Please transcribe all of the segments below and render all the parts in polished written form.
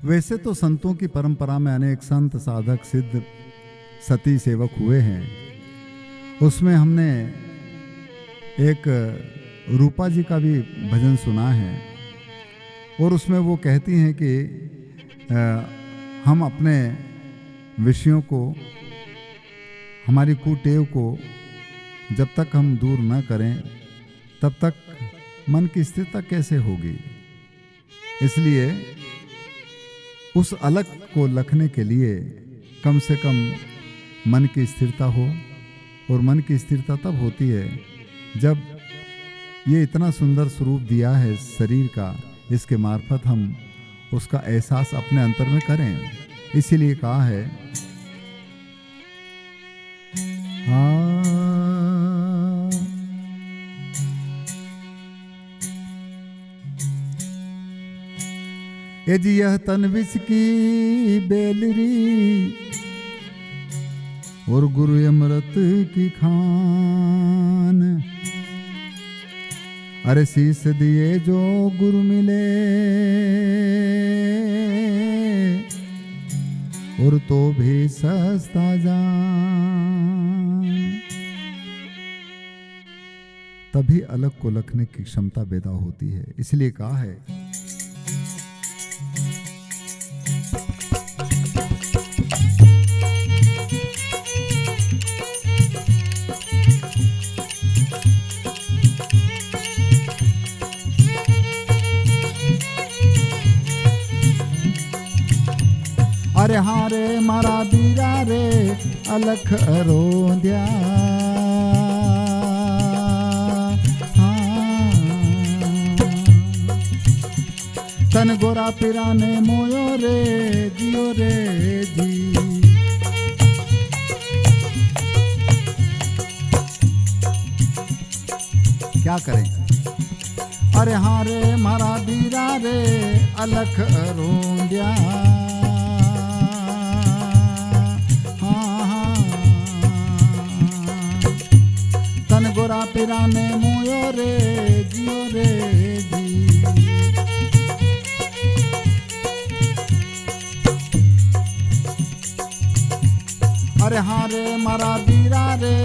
वैसे तो संतों की परंपरा में अनेक संत साधक सिद्ध सती सेवक हुए हैं। उसमें हमने एक रूपा जी का भी भजन सुना है और उसमें वो कहती हैं कि हम अपने विषयों को, हमारी कुटेव को जब तक हम दूर न करें तब तक मन की स्थिरता कैसे होगी। इसलिए उस अलग को लखने के लिए कम से कम मन की स्थिरता हो, और मन की स्थिरता तब होती है जब ये इतना सुंदर स्वरूप दिया है शरीर का, इसके मार्फत हम उसका एहसास अपने अंतर में करें। इसीलिए कहा है ए जी यह तन विष की बेलरी और गुरु अमृत की खान, अरे शीस दिए जो गुरु मिले और तो भी सस्ता जान। तभी अलग को लखने की क्षमता पैदा होती है। इसलिए कहा है अरे हारे मारा बीरा रे अलख अरोंद्या, तन गोरा पीरा ने मोयो रे जियो रे जी। क्या करें? अरे हारे मारा बीरा रे अलख अरोंद्या, गोरा पिराने मोयो रे जियो रे जी। अरे हारे मारा बीरा रे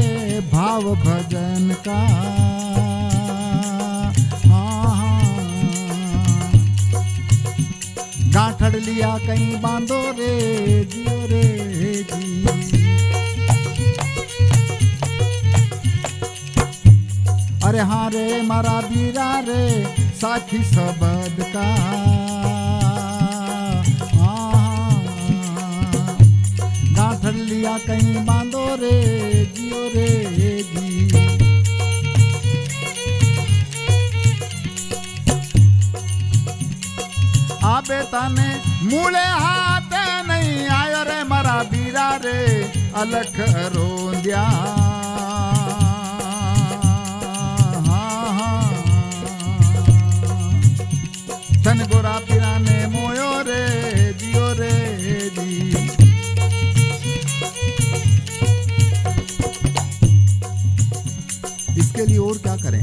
भाव भजन का, गांठड़ लिया कहीं बांधो रे जियो रे जी। अरे हारे मारा बीरा रे साथी सबद का, गांठड़ लिया कहीं बांधो रे जियो रे जी। आबे ताने मूले हाथ नहीं आयो रे मारा बीरा रे अलख रोंदिया, तन गोरा पिराने मोयो रे जियो रे जी। इसके लिए और क्या करें?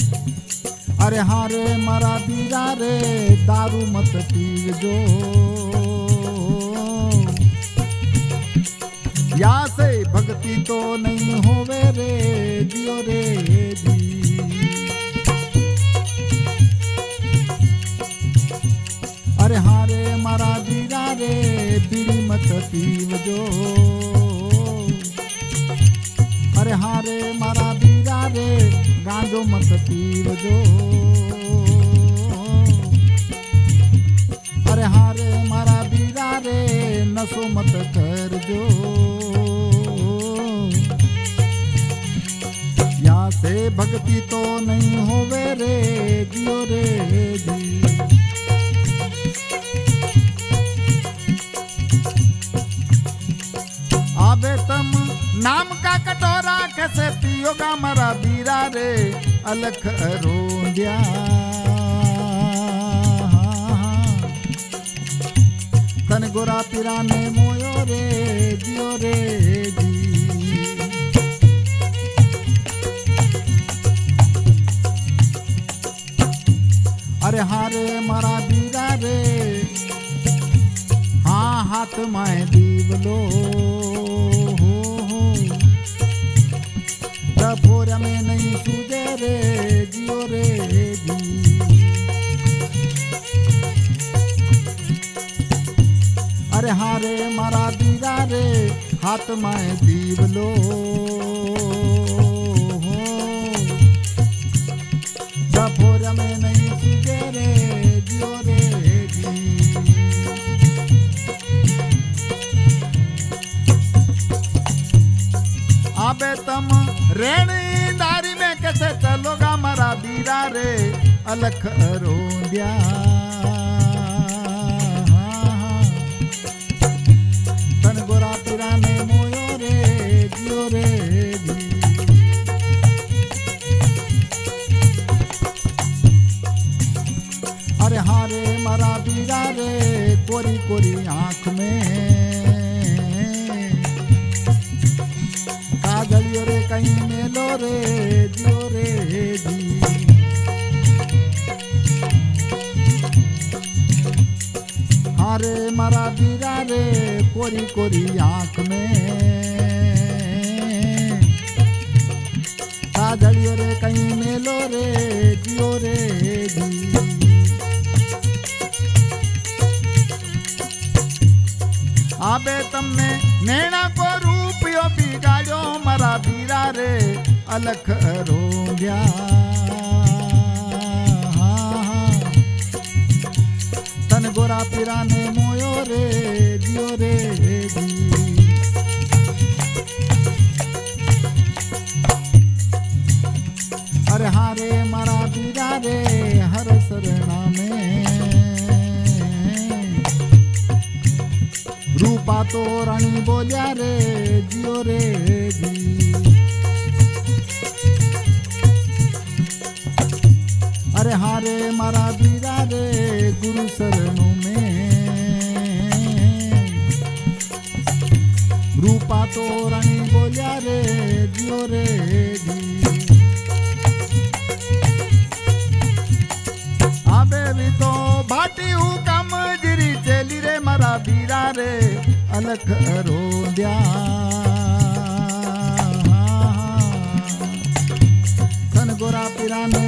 अरे हारे मारा बीरा रे दारू मत पीजो, या से भक्ति तो नहीं होवे रे जियो रे जी। अरे हारे मारा बीरा रे बीड़ी मत पीवजो, अरे हारे मारा बीरा रे गांजो मत पीवजो, अरे हारे मारा बीरा रे नशो मत करजो, या से भक्ति तो नहीं होवे रे जियो रे जी। आबे तम नाम का कटोरा कैसे पियोगा मारा बीरा रे अलख अरोंदिया, तन गोरा पिराने मोयो रे जियो रे जी। अरे हारे मारा बीरा रे हाथ माए दीवलो हो डफोर में नहीं सूझे रे जियो रे जी। अरे हारे मारा दीरा रे हाथ माए दीवलो हो डफोर में नहीं सूझे रे जियो रे जी। आबे तम रेणीदारी में कैसे चलोगा मारा बीरा रे अलख रोंदिया तन गोरा पीरा ने मोयो रे जियो रे जी। अरे हारे मारा बीरा रे कोरी कोरी आंख में काजलियो रे कहीं मेलो रे जियो रे जी। हारे मारा बीरा रे कोरी कोरी आंख में काजलियो रे कहीं मेलो रे जियो रे जी। आबे तमने नैना को रूपियो बिगाड़ो मारा बीरा रे अलख रोंदिया तन गोरा पीरा ने मोयो रे जियो रे जी। अरे हारे मारा बीरा रे हर शरणा में रूपा तो रानी बोलिया रे जियो रे जी। अरे हारे मारा बीरा रे गुरु शरणों में रूपा तो रानी बोलिया रे जियो रे जी। आबे भी तो भाटी हूँ कम जिरी चेली रे मारा बीरा रे अलख रोंदिया तन गोरा पीरा ने